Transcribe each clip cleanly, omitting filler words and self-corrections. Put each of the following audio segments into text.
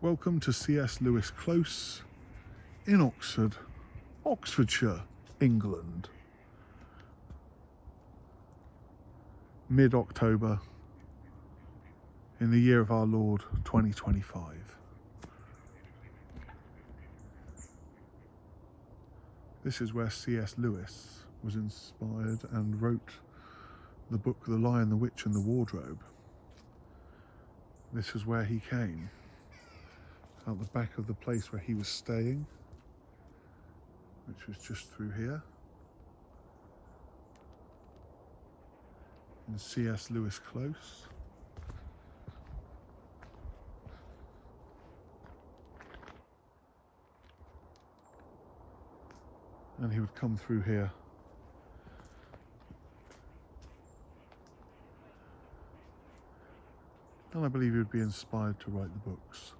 Welcome to C.S. Lewis Close in Oxford, Oxfordshire, England. Mid-October in the year of our Lord 2025. This is where C.S. Lewis was inspired and wrote the book The Lion, the Witch and the Wardrobe. This is where he came, out the back of the place where he was staying, which was just through here, in C.S. Lewis Close. And he would come through here. And I believe he would be inspired to write the books.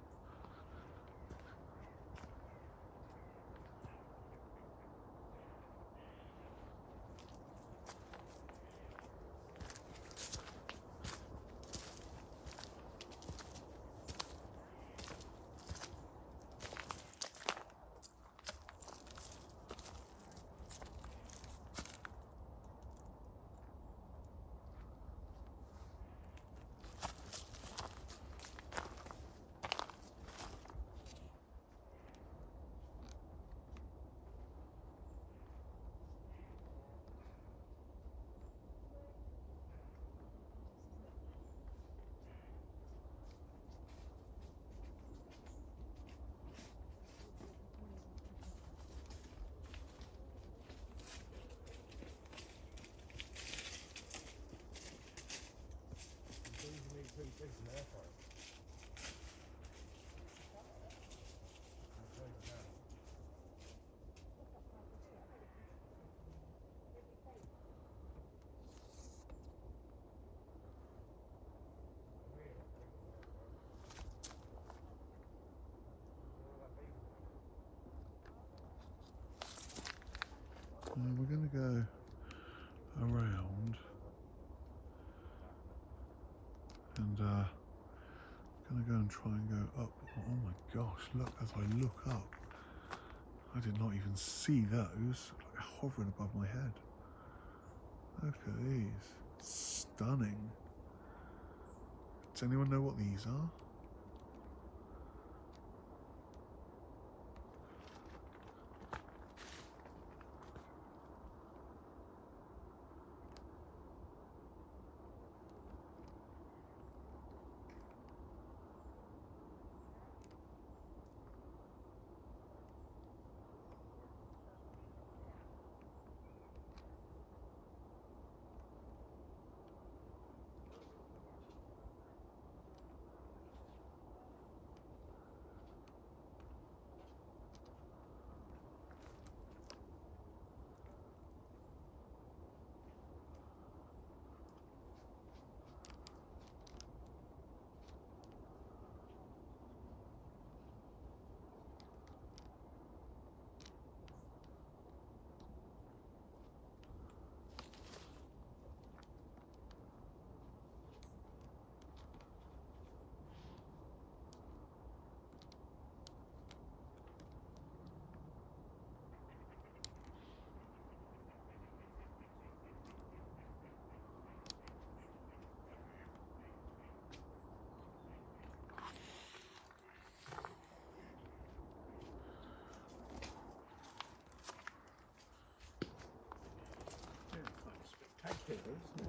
We're going to go around and going to go and try and go up. Oh my gosh, look, as I look up, I did not even see those, like hovering above my head. Look at these, stunning. Does anyone know what these are?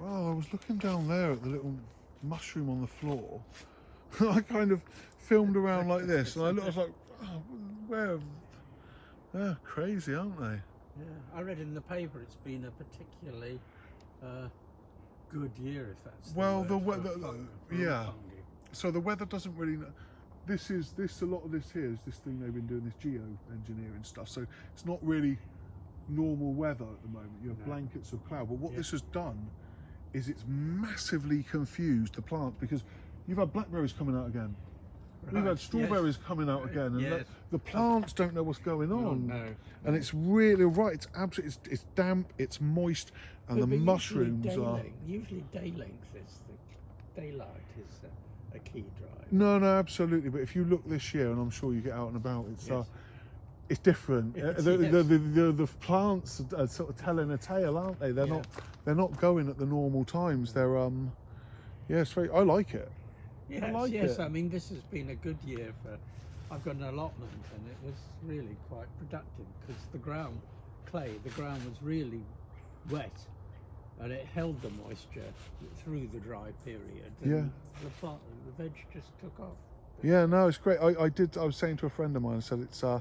Well, I was looking down there at the little mushroom on the floor. I kind of filmed around like this, and I was like, oh, where? They're crazy, aren't they? Yeah, I read in the paper it's been a particularly good year, if that's well, the word, weather, for yeah. fungi. So the weather doesn't really. A lot of this here is this thing they've been doing, this geo-engineering stuff. So it's not really normal weather at the moment. You have No. blankets of cloud. But what Yeah. this has done is it's massively confused the plants, because you've had blackberries coming out again. We've Right, had strawberries yes. coming out again, and Yes. the plants don't know what's going on. No. And it's really right. It's absolutely. It's damp. It's moist, and the But mushrooms usually are. Usually day length is the daylight is a key drive. No, absolutely. But if you look this year, and I'm sure you get out and about, Yes. it's different. Yes, The plants are sort of telling a tale, aren't they? They're not going at the normal times. They're yeah, it's very. I like it. Yes, I like yes. it. I mean, this has been a good year for. I've got an allotment, and it was really quite productive because the ground was really wet, and it held the moisture through the dry period. And the veg just took off. Yeah, no, it's great. I was saying to a friend of mine, I said it's. I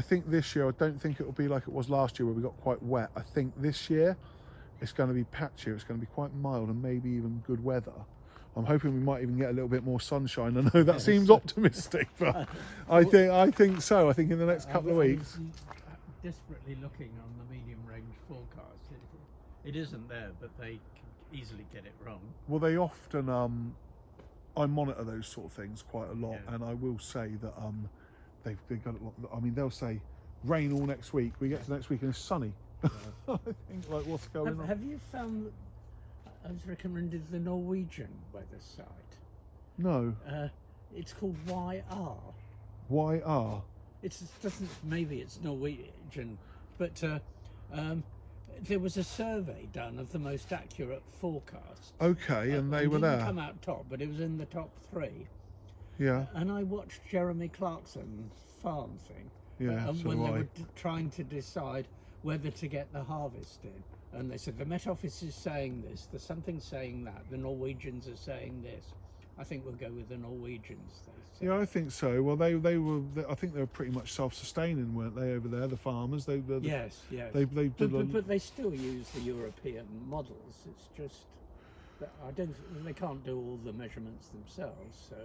think this year, I don't think it will be like it was last year where we got quite wet. I think this year, it's going to be patchier. It's going to be quite mild and maybe even good weather. I'm hoping we might even get a little bit more sunshine. I know that seems optimistic, but I think so. I think in the next couple of weeks. Desperately looking on the medium range forecast. It isn't there, but they can easily get it wrong. Well, they often. I monitor those sort of things quite a lot, Yeah. and I will say that they've got a lot. I mean, they'll say rain all next week. We get to next week and it's sunny. I think like what's going on? Have you found? I was recommended the Norwegian weather site. No. It's called YR. YR. Maybe it's Norwegian, but there was a survey done of the most accurate forecasts. Okay, and they were didn't there. come out top, but it was in the top 3. Yeah. And I watched Jeremy Clarkson's farm thing. Yeah. So when do they I. were trying to decide whether to get the harvest in. And they said, the Met Office is saying this, there's something saying that, the Norwegians are saying this. I think we'll go with the Norwegians, they said. Yeah, I think so. Well, they were. I think they were pretty much self-sustaining, weren't they, over there? The farmers. Yes. They did. But they still use the European models. It's just that they can't do all the measurements themselves. So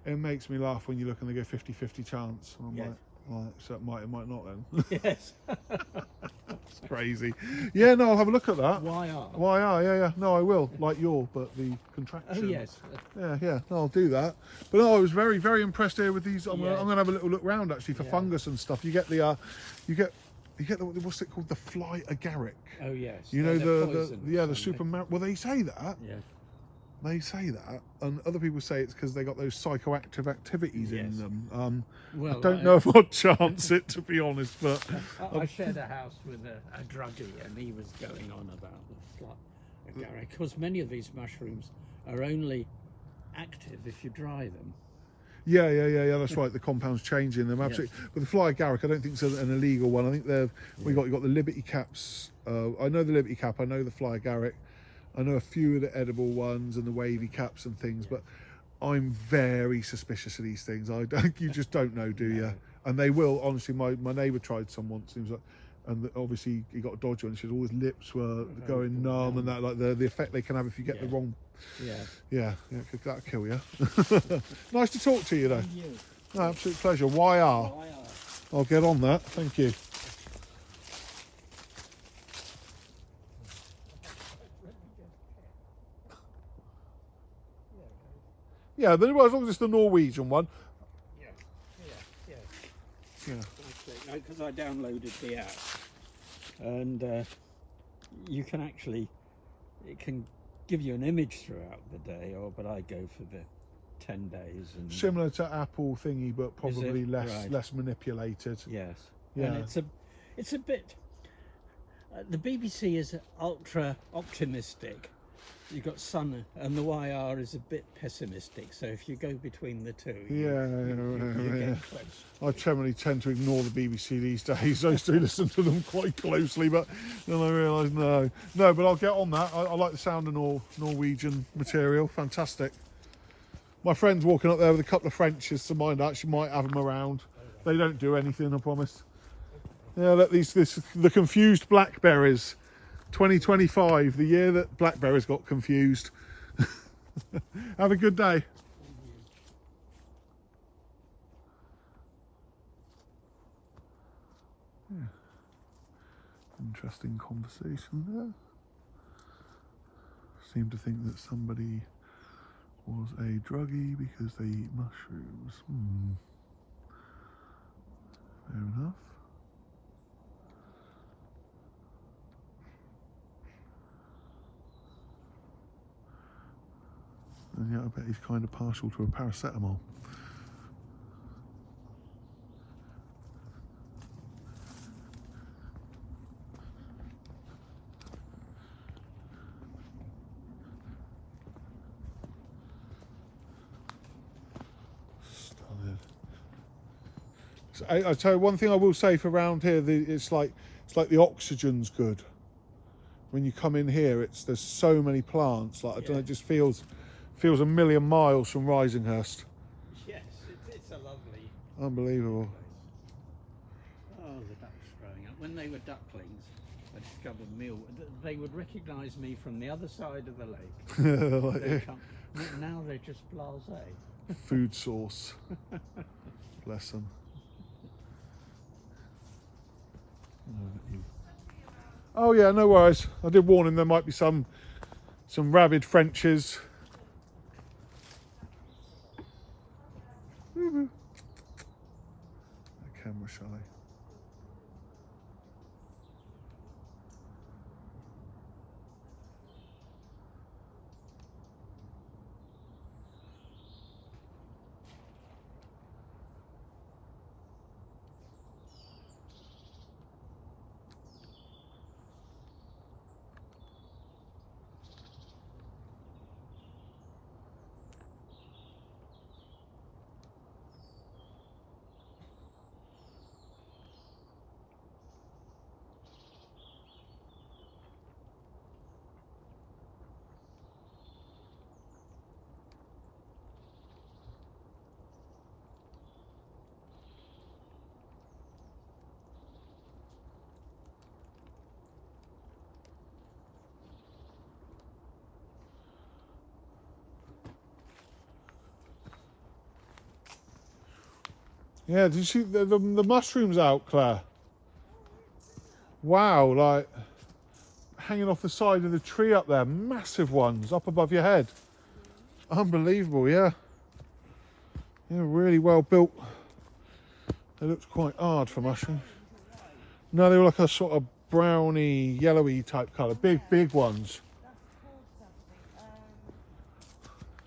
It makes me laugh when you look and they go 50-50 chance. And I'm Yes. like, so it might not then. yes. It's crazy. Yeah, no, I'll have a look at that. YR. Yeah. No, I will. Like but the contraction. Oh yes. Yeah. No, I'll do that. But no, I was very, very impressed here with these. I'm gonna have a little look round actually for fungus and stuff. You get the, what's it called? The fly agaric. Oh yes. You know the the super. Well, they say that. Yeah. They say that, and other people say it's because they got those psychoactive activities in them. Well, I don't know if I'd chance it, to be honest, but I shared a house with a druggie, and he was going on about the fly agaric. Because many of these mushrooms are only active if you dry them. yeah. That's right. The compounds changing them absolutely. But the fly agaric, I don't think it's an illegal one. I think you got the Liberty caps. I know the Liberty cap. I know the fly agaric. I know a few of the edible ones and the wavy caps and things, but I'm very suspicious of these things. You just don't know, do you? And they will. Honestly, my neighbour tried some once. He was like, and obviously he got a dodgy one. She said all his lips were going numb, and that like the effect they can have if you get the wrong. Yeah, that'll kill you. Nice to talk to you, though. No, absolute pleasure. YR. I'll get on that. Thank you. Yeah, but as long as it's the Norwegian one. Yeah. Because I downloaded the app, and you can it can give you an image throughout the day, but I go for the 10 days. And Similar to Apple thingy, but probably Right. less manipulated. Yes. Yeah. And it's a bit. The BBC is ultra optimistic. You've got sun, and the YR is a bit pessimistic. So if you go between the two, you get close. I generally tend to ignore the BBC these days. I used to listen to them quite closely, but then I realised no. But I'll get on that. I like the sound of Norwegian material. Fantastic. My friend's walking up there with a couple of Frenches, so mine actually might have them around. They don't do anything, I promise. Yeah, let the confused blackberries. 2025, the year that blackberries got confused. Have a good day. Yeah. Interesting conversation there. Seem to think that somebody was a druggie because they eat mushrooms. Fair enough. And yet I bet he's kind of partial to a paracetamol. Stunning. So I tell you one thing I will say for around here, it's like the oxygen's good. When you come in here, there's so many plants. Like I don't know, it just feels a million miles from Risinghurst. Yes, it's a lovely. Unbelievable. Place. Oh, the ducks growing up. When they were ducklings, I discovered they would recognise me from the other side of the lake. Like, Now they're just blasé. food source. Bless them. Oh yeah, no worries. I did warn him there might be some rabid Frenches. The camera shy. Yeah, did you see the mushrooms out, Claire? Wow, like hanging off the side of the tree up there, massive ones up above your head. Unbelievable, yeah. Yeah, really well built. They looked quite hard for mushrooms. No, they were like a sort of browny, yellowy type colour. Big ones. That's called something.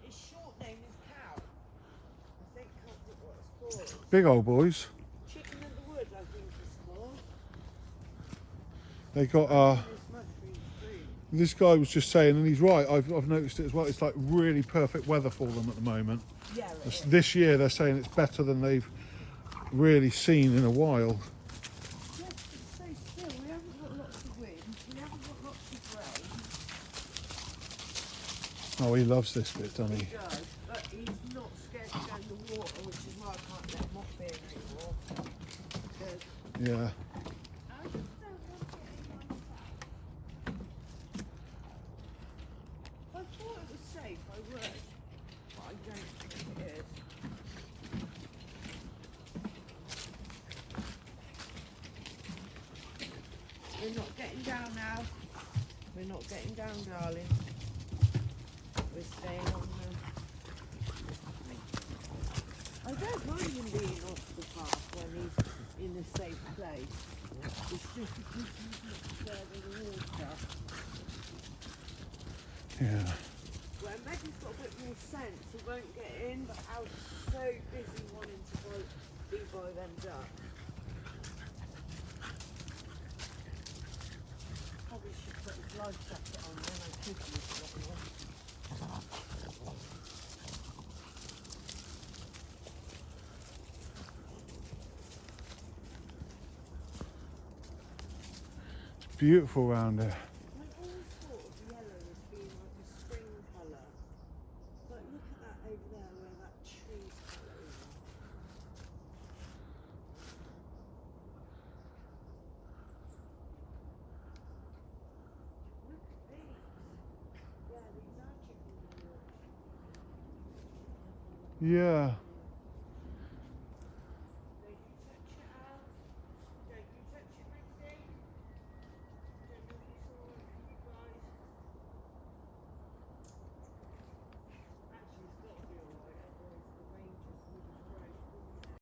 Its short name is cow. I think that's what it's called. Big old boys. Chicken of the wood, I think it's called. They got It's mushroom fruit. this guy was just saying, and he's right, I've noticed it as well, it's like really perfect weather for them at the moment. Yeah, it is. This year they're saying it's better than they've really seen in a while. Yes, it's so still. We haven't got lots of wind. We haven't got lots of rain. Oh, he loves this bit, doesn't he? He does, but he's not scared to go in the water, which is why I can't let him off here anymore. Because Yeah. I just don't want to get in myself. If I thought it was safe, I would. But I don't think it is. We're not getting down now. We're not getting down, darling. We're staying on the... I don't mind him being off the path when he's in a safe place. It's just because he's not disturbing the water. Yeah. Where Megan's got a bit more sense, he won't get in, but Al's so busy wanting to be by them ducks. Probably should put his life jacket on, then I could use it on. It's beautiful round here. I always thought of yellow as being like a spring colour. But look at that over there where that tree's colour is. Look at these. Yeah, these are chicken noodles. Yeah.